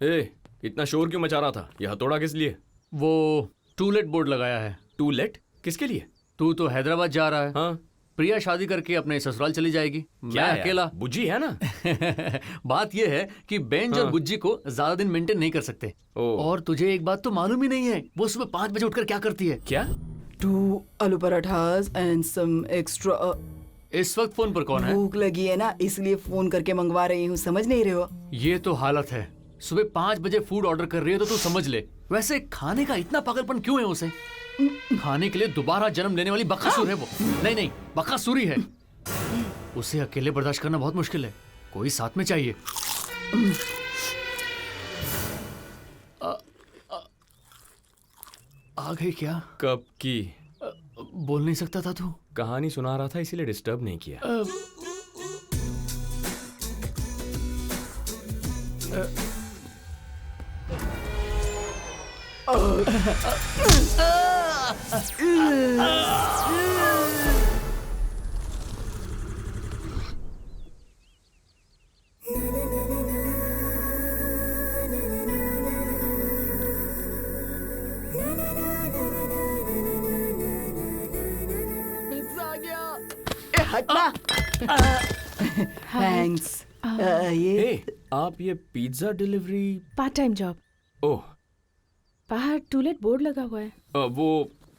ए, इतना शोर क्यों मचा रहा था? यह हथौड़ा किस लिए? वो टूलेट बोर्ड लगाया है। टूलेट? किसके लिए? तू तो हैदराबाद जा रहा है। हाँ। प्रिया शादी करके अपने ससुराल चली जाएगी। मैं अकेला। बुज्जी है ना। बात यह है कि बेंज और बुज्जी को ज्यादा दिन मेंटेन नहीं कर सकते। और तुझे एक बात तो मालूम ही नहीं है, वो सुबह 5 बजे उठकर क्या करती है? क्या? 2 आलू पराठास एंड सम एक्स्ट्रा। इस वक्त फोन पर कौन है? भूख लगी है ना, इसलिए फोन करके मंगवा रही हूँ, समझ नहीं रहे हो? ये तो हालत है, सुबह 5 बजे फूड ऑर्डर कर रही है तो तू समझ ले। वैसे खाने का इतना पागलपन क्यों है उसे? खाने के लिए दोबारा जन्म लेने वाली बकासुर है वो। नहीं, बकासुरी है। उसे अकेले बर्दाश्त करना बहुत मुश्किल है, कोई साथ में चाहिए। आ गई क्या? कब की? बोल नहीं सकता था तू? कहानी सुना रहा था, इसीलिए डिस्टर्ब नहीं किया। हटना। थैंक्स। ये आप ये pizza delivery? Part time job. Oh, बाहर टूलेट बोर्ड लगा हुआ है।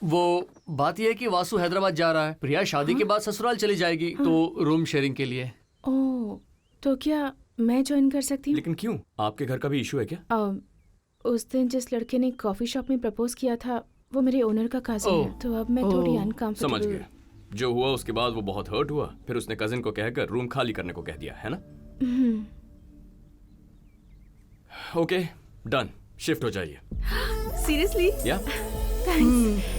वो बात यह है कि वासु हैदराबाद जा रहा है। प्रिया शादी के बाद ससुराल चली जाएगी तो रूम शेयरिंग के लिए। ओह, तो क्या मैं ज्वाइन कर सकती हूँ? लेकिन क्यों? आपके घर का भी इशू है क्या? उस दिन जिस लड़के ने कॉफी शॉप में प्रपोज किया था वो मेरे ओनर का कजिन है, तो अब मैं थोड़ी अनकंफर्टेबल। समझ गया। जो हुआ उसके बाद वो बहुत हर्ट हुआ, फिर उसने कजिन को कहकर रूम खाली करने को कह दिया, है ना? Okay, done. शिफ्ट हो जाइए। सीरियसली? या? थैंक्स।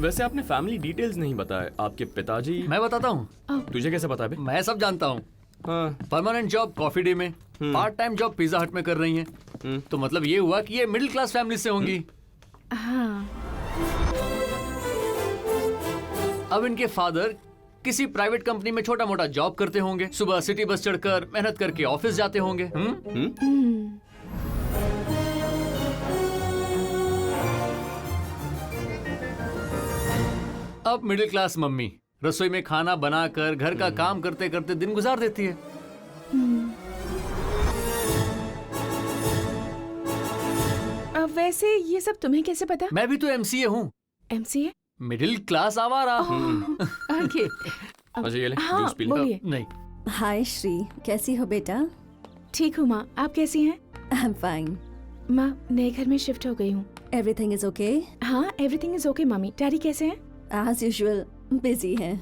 वैसे आपने फैमिली डिटेल्स नहीं बताए। आपके पिताजी? मैं बताता हूँ। तुझे कैसे पता बे? मैं सब जानता हूँ। परमानेंट जॉब कॉफी डे में, पार्ट टाइम जॉब पिज्जा हट में कर रही हैं। तो मतलब ये हुआ कि ये मिडिल क्लास फैमिली से होंगी। हाँ। अब इनके फादर किसी प्राइवेट कंपनी में छोटा मोटा जॉब करते होंगे, सुबह सिटी बस चढ़कर मेहनत करके ऑफिस जाते होंगे। अब मिडिल क्लास मम्मी रसोई में खाना बनाकर घर का काम करते करते दिन गुजार देती है। अब वैसे ये सब तुम्हें कैसे पता? मैं भी तो एमसीए हूँ। एमसीए? मिडिल क्लास आवारा। ओके। अच्छा ये ले, हाँ, जूस पी ले। बोलिए। नहीं। हाय श्री, कैसी हो बेटा? ठीक हूँ माँ, आप कैसी हैं? I am fine. माँ, नए घर में शिफ्ट हो गई हूँ। Everything is okay? हाँ, everything is okay mummy. Daddy कैसे हैं? एज यूजुअल बिजी हैं।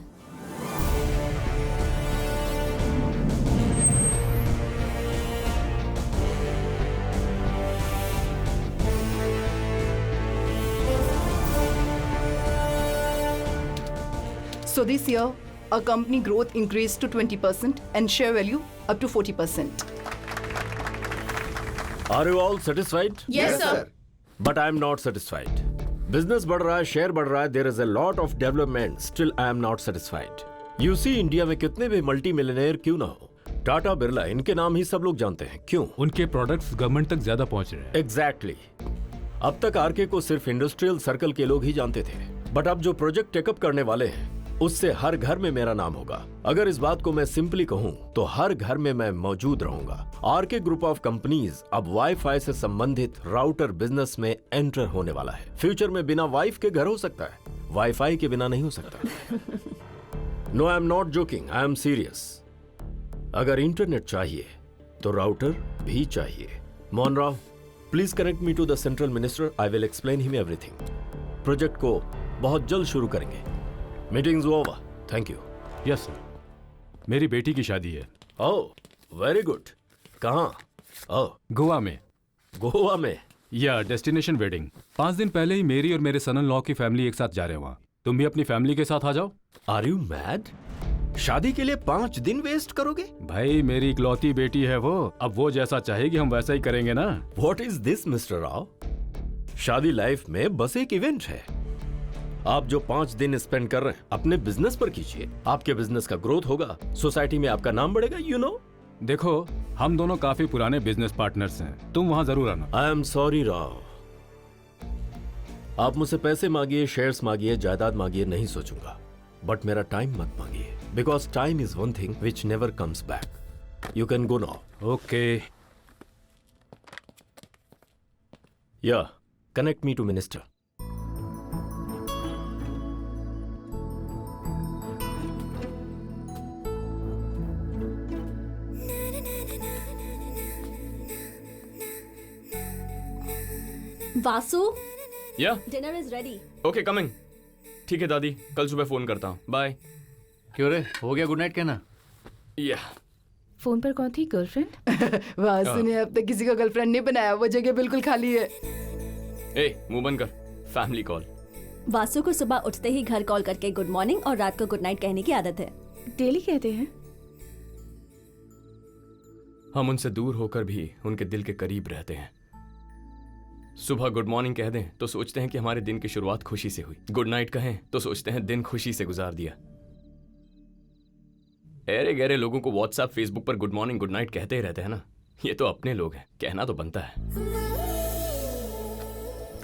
So this year, our company growth increased to 20% and share value up to 40%. Are you all satisfied? Yes, sir. But I am not satisfied. Business बढ़ रहा है, share बढ़ रहा है, there is a lot of development, still I am not satisfied. You see, India में कितने भी multi millionaire क्यों ना हो, टाटा बिरला, इनके नाम ही सब लोग जानते हैं। क्यों? उनके प्रोडक्ट्स गवर्नमेंट तक ज्यादा पहुंच रहे हैं। एग्जैक्टली। अब तक आरके को सिर्फ इंडस्ट्रियल सर्कल के लोग ही जानते थे, बट अब जो प्रोजेक्ट टेकअप करने वाले हैं उससे हर घर में मेरा नाम होगा। अगर इस बात को मैं सिंपली कहूं तो हर घर में मैं मौजूद रहूंगा। आरके ग्रुप ऑफ कंपनीज अब वाईफाई से संबंधित राउटर बिजनेस में एंटर होने वाला है। फ्यूचर में बिना वाइफ के घर हो सकता है, वाईफाई के बिना नहीं हो सकता। No, I am not joking, I am serious. अगर इंटरनेट चाहिए तो राउटर भी चाहिए। Mohan Rao, please connect me to the central minister, I will explain him everything. Project को बहुत जल्द शुरू करेंगे। Meetings over, thank you. Yes sir, मेरी बेटी की शादी है। Oh, very good. कहाँ? ओह, गोवा में। गोवा में? या डेस्टिनेशन वेडिंग। 5 दिन पहले ही मेरी और मेरे सन इन लॉ की फैमिली एक साथ जा रहे हैं वहाँ। तुम भी अपनी फैमिली के साथ आ जाओ। Are you mad? शादी के लिए 5 दिन वेस्ट करोगे? भाई, मेरी इकलौती बेटी है वो, अब वो जैसा चाहेगी हम वैसा ही करेंगे ना। What is this mister Rao? शादी लाइफ में बस एक इवेंट है। आप जो 5 दिन स्पेंड कर रहे हैं अपने बिजनेस पर कीजिए। आपके बिजनेस का ग्रोथ होगा, सोसाइटी में आपका नाम बढ़ेगा। यू नो, देखो, हम दोनों काफी पुराने बिजनेस पार्टनर्स हैं। तुम वहां जरूर आना। आई एम सॉरी राव, आप मुझसे पैसे मांगिए, शेयर्स मांगिए, जायदाद मांगिए, नहीं सोचूंगा, बट मेरा टाइम मत मांगिए, because time is one thing which never comes back. You can go now. Okay. या connect me to minister. Vasu, या dinner is ready. Okay coming. ठीक है दादी, कल सुबह फोन करता हूँ। बाय। क्यों रे, हो गया गुड नाइट कहना? या फोन पर कौन थी? गर्लफ्रेंड? वासु ने अब तक किसी का गर्लफ्रेंड नहीं बनाया, वो जगह बिल्कुल खाली है। ए मुंह बंद कर, फैमिली कॉल। वासु को सुबह उठते ही घर कॉल करके गुड मॉर्निंग और रात को गुड नाइट कहने की आदत है। डेली कहते हैं। हम उनसे दूर होकर भी उनके दिल के करीब रहते हैं। सुबह गुड मॉर्निंग कह दें तो सोचते हैं कि हमारे दिन की शुरुआत खुशी से हुई, गुड नाइट कहें तो सोचते हैं दिन खुशी से गुजार दिया। ऐरे गहरे लोगों को व्हाट्सएप फेसबुक पर गुड मॉर्निंग गुड नाइट कहते ही रहते हैं ना। ये तो अपने लोग हैं, कहना तो बनता है,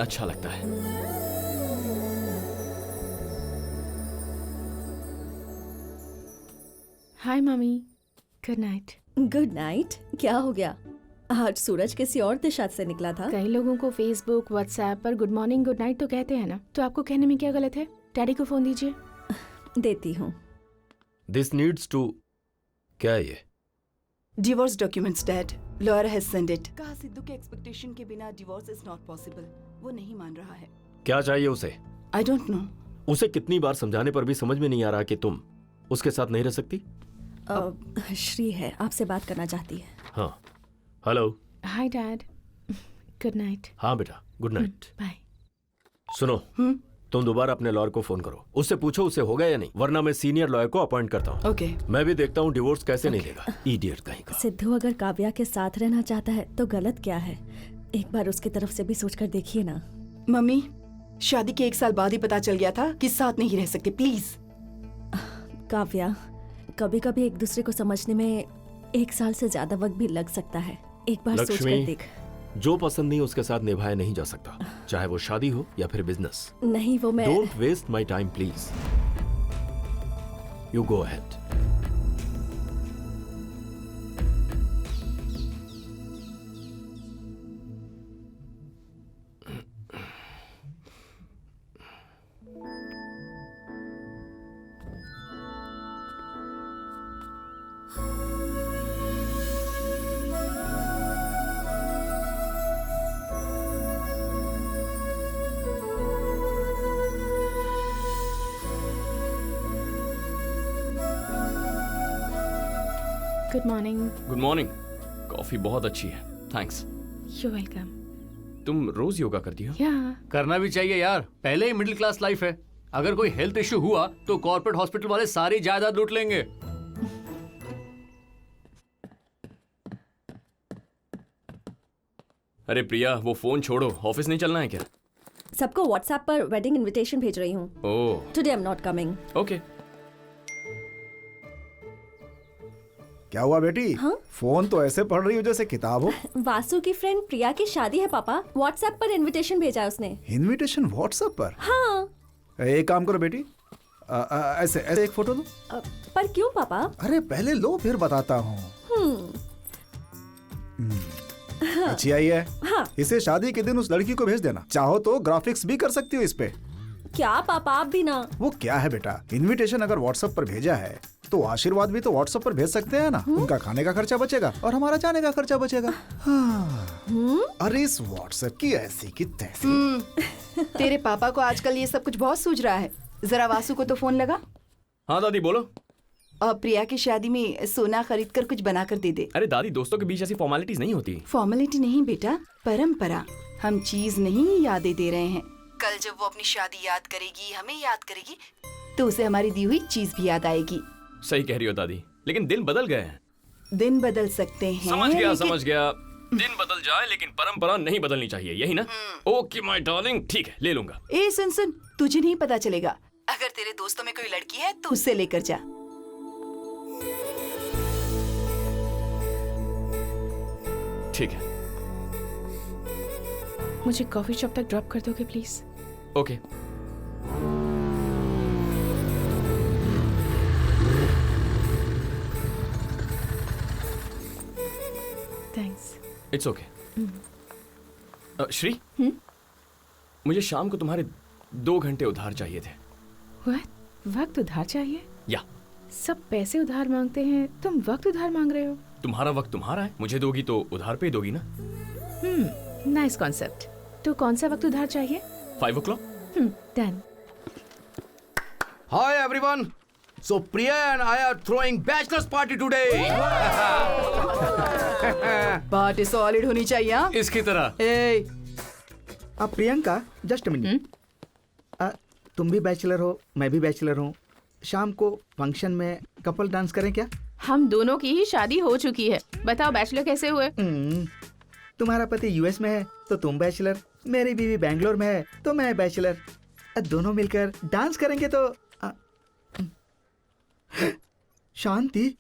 अच्छा लगता है। Hi mummy, good night. Good night? क्या हो गया? आज सूरज किसी और दिशा से निकला था। कई लोगों को फेसबुक व्हाट्सएप पर गुड मॉर्निंग गुड नाइट तो कहते हैं ना, तो आपको कहने में क्या गलत है? डैडी को फोन दीजिए। देती हूँ। दिस नीड्स टू, क्या है ये? Divorce documents dad, lawyer has send it. कहा सिद्धू के एक्सपेक्टेशन के बिना डिवोर्स इज नॉट पॉसिबल। वो नहीं मान रहा है। क्या चाहिए उसे? I don't know. उसे कितनी बार समझाने पर भी समझ में नहीं आ रहा कि तुम उसके साथ नहीं रह सकती। श्री है, आपसे बात करना चाहती है। हाँ, hello. Hi dad, good night. हाँ बेटा, गुड नाइट। बाय। सुनो, तुम दोबारा अपने लॉयर को फोन करो, उससे पूछो उसे होगा या नहीं, वरना मैं सीनियर लॉयर को अपॉइंट करता हूँ। ओके। मैं भी देखता हूँ डिवोर्स कैसे नहीं देगा, इडियट कहीं का। सिद्धू अगर काव्या के साथ रहना चाहता है तो गलत क्या है? एक बार उसकी तरफ से भी सोचकर देखिए ना। मम्मी, शादी के 1 साल बाद ही पता चल गया था कि साथ नहीं रह सकते। प्लीज। काव्या, कभी कभी एक दूसरे को समझने में 1 साल से ज्यादा वक्त भी लग सकता है। एक बार सोचकर लक्ष्मी, देख। जो पसंद नहीं उसके साथ निभाया नहीं जा सकता, चाहे वो शादी हो या फिर बिजनेस। नहीं, वो मैं don't waste my time please, you go ahead. Good morning. Good morning. Coffee बहुत अच्छी है, थैंक्स। You welcome. तुम रोज योगा करती हो? या करना भी चाहिए यार, पहले ही मिडिल क्लास लाइफ है। अगर कोई हेल्थ इश्यू हुआ तो कॉर्पोरेट हॉस्पिटल वाले सारी जायदाद लूट लेंगे। अरे प्रिया, वो फोन छोड़ो, ऑफिस नहीं चलना है क्या? सबको व्हाट्सएप पर वेडिंग इनविटेशन भेज रही हूँ। Oh today I am not coming. Okay. क्या हुआ बेटी? हाँ? फोन तो ऐसे पढ़ रही हो जैसे किताब हो। वासु की फ्रेंड प्रिया की शादी है पापा, व्हाट्सएप पर इनविटेशन भेजा है उसने। इनविटेशन व्हाट्सएप पर? हाँ। एक काम करो बेटी, ऐसे ऐसे एक फोटो लो। पर क्यों पापा? अरे पहले लो फिर बताता हूँ। अच्छी आई है। हाँ। इसे शादी के दिन उस लड़की को भेज देना, चाहो तो ग्राफिक्स भी कर सकती हो इस पे। क्या पापा, आप भी ना। वो क्या है बेटा, इनविटेशन अगर व्हाट्सएप पर भेजा है तो आशीर्वाद भी तो व्हाट्सएप पर भेज सकते हैं ना। उनका खाने का खर्चा बचेगा और हमारा जाने का खर्चा बचेगा। हाँ। अरे इस व्हाट्सएप की ऐसी की तैसी। तेरे पापा को आजकल ये सब कुछ बहुत सूझ रहा है। जरा वासु को तो फोन लगा। हाँ दादी बोलो। और प्रिया की शादी में सोना खरीद कर कुछ बना कर दे दे। अरे दादी, दोस्तों के बीच ऐसी फॉर्मेलिटीज नहीं होती। फॉर्मेलिटी नहीं बेटा, परंपरा। हम चीज नहीं, यादें दे रहे हैं। कल जब वो अपनी शादी याद करेगी, हमें याद करेगी, तो उसे हमारी दी हुई चीज भी याद आएगी। सही कह रही हो दादी, लेकिन दिन बदल गए हैं। दिन बदल सकते हैं। समझ गया, लेकिन- समझ गया। दिन बदल जाए लेकिन परंपरा नहीं बदलनी चाहिए, यही ना? ओके माय डार्लिंग, ठीक है, ले लूंगा। ए सुन सुन, तुझे नहीं पता चलेगा। अगर तेरे दोस्तों में कोई लड़की है तो उससे लेकर जा। ठीक है। मुझे कॉफी शॉप तक ड्रॉप कर दोगे please? Okay. Thanks. It's okay. Shri, मुझे शाम को तुम्हारे 2 घंटे उधार चाहिए थे। वक्त उधार चाहिए? या सब पैसे उधार मांगते हैं, तुम वक्त उधार मांग रहे हो? तुम्हारा वक्त तुम्हारा है, मुझे दोगी तो उधार पे ही दोगी ना। Nice concept. तो कौन सा वक्त उधार चाहिए? 5 o'clock? Done. Hi everyone. So Priya and I are throwing bachelor's party today. Party solid होनी चाहिए। हाँ? इसकी तरह। ए, अब प्रियंका जस्ट मिनट, तुम भी बैचलर हो, मैं भी बैचलर हूँ। शाम को फंक्शन में कपल डांस करें क्या? हम दोनों की ही शादी हो चुकी है, बताओ बैचलर कैसे हुए? तुम्हारा पति यूएस में है तो तुम बैचलर, मेरी बीवी बैंगलोर में है तो मैं बैचलर। दोनों मिलकर डांस करेंगे तो शांति।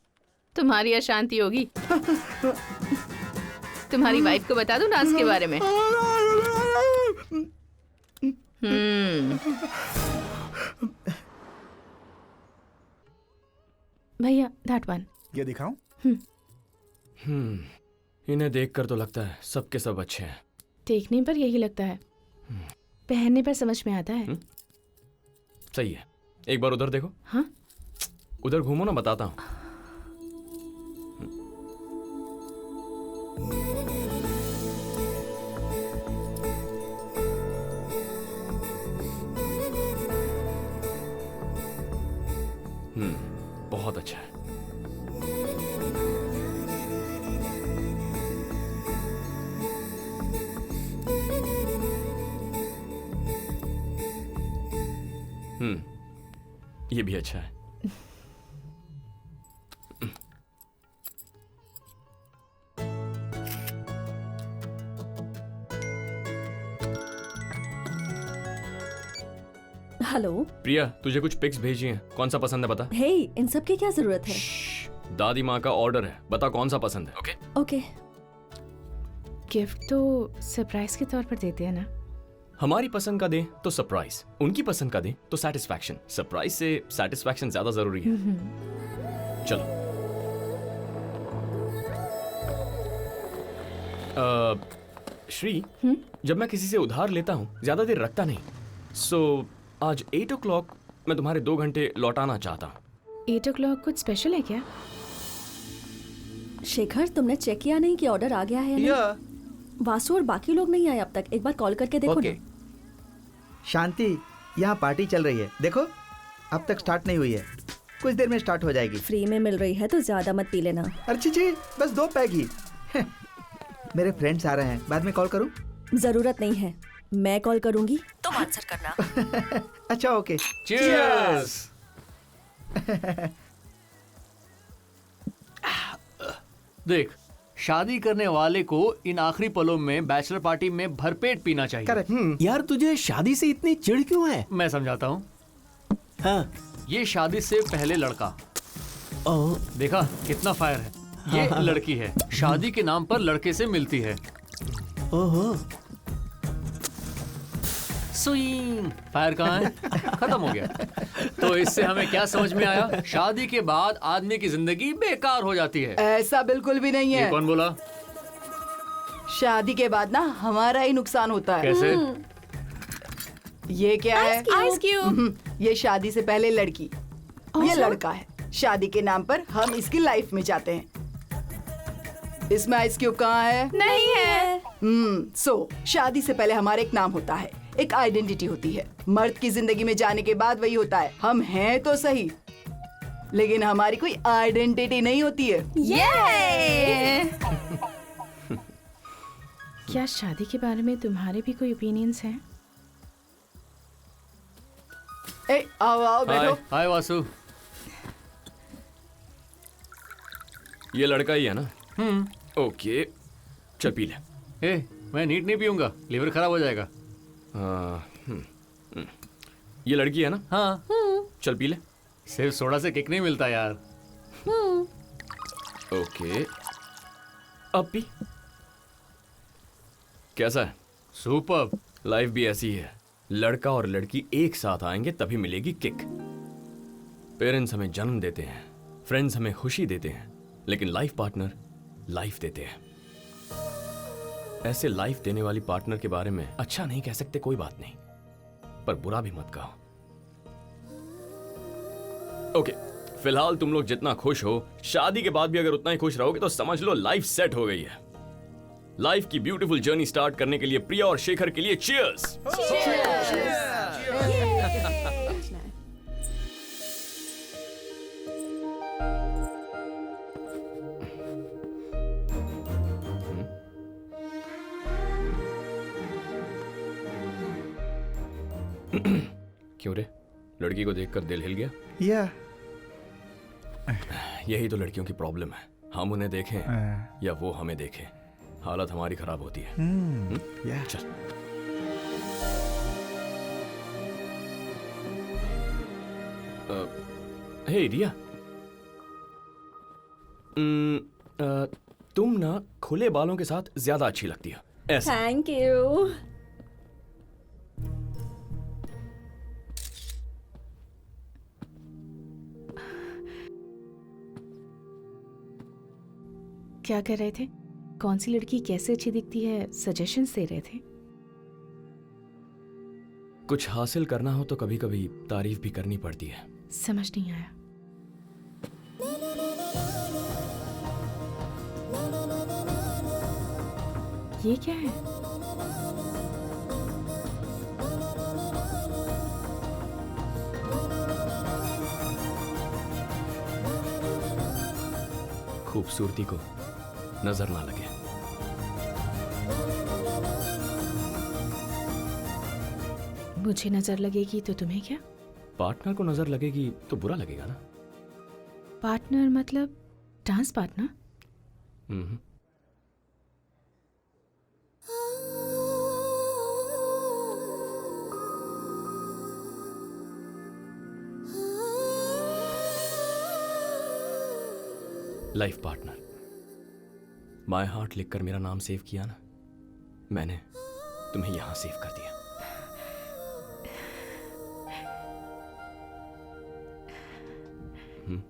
तुम्हारी अशांति होगी। तुम्हारी वाइफ को बता दो डांस के बारे में। भैया दैट वन। ये दिखाऊं? इन्हें देखकर तो लगता है सबके सब अच्छे हैं। देखने पर यही लगता है, पहनने पर समझ में आता है। सही है, एक बार उधर देखो। हाँ? उधर घूमो ना, बताता हूँ। बहुत अच्छा है। ये भी अच्छा है। हेलो प्रिया, तुझे कुछ पिक्स भेजी हैं, कौन सा पसंद है बता। हे, इन सब की क्या जरूरत है? दादी माँ का ऑर्डर है, बता कौन सा पसंद है। Okay okay. गिफ्ट तो सरप्राइज के तौर पर देते हैं ना। हमारी पसंद का दें तो सरप्राइज, उनकी पसंद का दें तो सेटिस्फैक्शन। सरप्राइज से सेटिस्फैक्शन ज्यादा जरूरी है। चलो। श्री, जब मैं किसी से उधार लेता हूँ ज्यादा देर रखता नहीं। सो आज 8 o'clock मैं तुम्हारे 2 घंटे लौटाना चाहता हूँ। 8 o'clock कुछ स्पेशल है क्या? शेखर, तुमने चेक किया नहीं कि ऑर्डर आ गया है या नहीं? वासु और बाकी लोग नहीं आए अब तक, एक बार कॉल करके देखो ना। शांति, यहाँ पार्टी चल रही है, देखो अब तक स्टार्ट नहीं हुई है, कुछ देर में स्टार्ट हो जाएगी। फ्री में मिल रही है तो ज्यादा मत पी लेना। अर्ची जी, बस 2 पैग ही। मेरे फ्रेंड्स आ रहे हैं, बाद में कॉल करूँ? जरूरत नहीं है, मैं कॉल करूंगी, तुम आंसर करना। अच्छा ओके। चीयर्स। देख, शादी करने वाले को इन आखिरी पलों में बैचलर पार्टी में भरपेट पीना चाहिए। करेक्ट। यार तुझे शादी से इतनी चिढ़ क्यों है? मैं समझाता हूँ। हाँ। ये शादी से पहले लड़का, देखा कितना फायर है। ये लड़की है, शादी के नाम पर लड़के से मिलती है। ओहो। स्विंग। फायर कहाँ है? खत्म हो गया। तो इससे हमें क्या समझ में आया? शादी के बाद आदमी की जिंदगी बेकार हो जाती है। ऐसा बिल्कुल भी नहीं ये है। कौन बोला? शादी के बाद ना हमारा ही नुकसान होता है। कैसे? ये क्या है? Ice cube. ये शादी से पहले लड़की, ये लड़का है। शादी के नाम पर हम इसकी लाइफ में जाते हैं। इसमें आइस क्यूब कहाँ है? नहीं है। सो शादी से पहले हमारा एक नाम होता है, एक आइडेंटिटी होती है। मर्द की जिंदगी में जाने के बाद वही होता है, हम हैं तो सही लेकिन हमारी कोई आइडेंटिटी नहीं होती है। क्या शादी के बारे में तुम्हारे भी कोई ओपिनियंस हैं? ए, आओ आओ बैठो। हाय वासु। ये लड़का ही है ना? ओके, चल पी ले। मैं नीट नहीं पीऊंगा, लीवर खराब हो जाएगा। ये लड़की है ना? हाँ। चल पी ले। सिर्फ सोडा से किक नहीं मिलता यार। ओके, अब पी। कैसा है? सुपर। लाइफ भी ऐसी है, लड़का और लड़की एक साथ आएंगे तभी मिलेगी किक। पेरेंट्स हमें जन्म देते हैं, फ्रेंड्स हमें खुशी देते हैं, लेकिन लाइफ पार्टनर लाइफ देते हैं। ऐसे लाइफ देने वाली पार्टनर के बारे में अच्छा नहीं कह सकते, कोई बात नहीं, पर बुरा भी मत कहो। ओके, फिलहाल तुम लोग जितना खुश हो, शादी के बाद भी अगर उतना ही खुश रहोगे तो समझ लो लाइफ सेट हो गई है। लाइफ की ब्यूटीफुल जर्नी स्टार्ट करने के लिए प्रिया और शेखर के लिए चीयर्स। क्यों रे, लड़की को देखकर दिल हिल गया? या यही तो लड़कियों की प्रॉब्लम है, हम उन्हें देखें या वो हमें देखें, हालत हमारी खराब होती है। या चल। हे रिया, तुम ना खुले बालों के साथ ज्यादा अच्छी लगती हो। ऐसा थैंक यू। क्या कर रहे थे? कौन सी लड़की कैसे अच्छी दिखती है सजेशंस दे रहे थे? कुछ हासिल करना हो तो कभी कभी तारीफ भी करनी पड़ती है। समझ नहीं आया। ये क्या है? खूबसूरती को नजर ना लगे। मुझे नजर लगेगी तो तुम्हें क्या? पार्टनर को नजर लगेगी तो बुरा लगेगा ना। पार्टनर मतलब dance partner? Hmm. Life partner. My heart लिखकर मेरा नाम सेव किया ना, मैंने तुम्हें यहां सेव कर दिया। हम्म।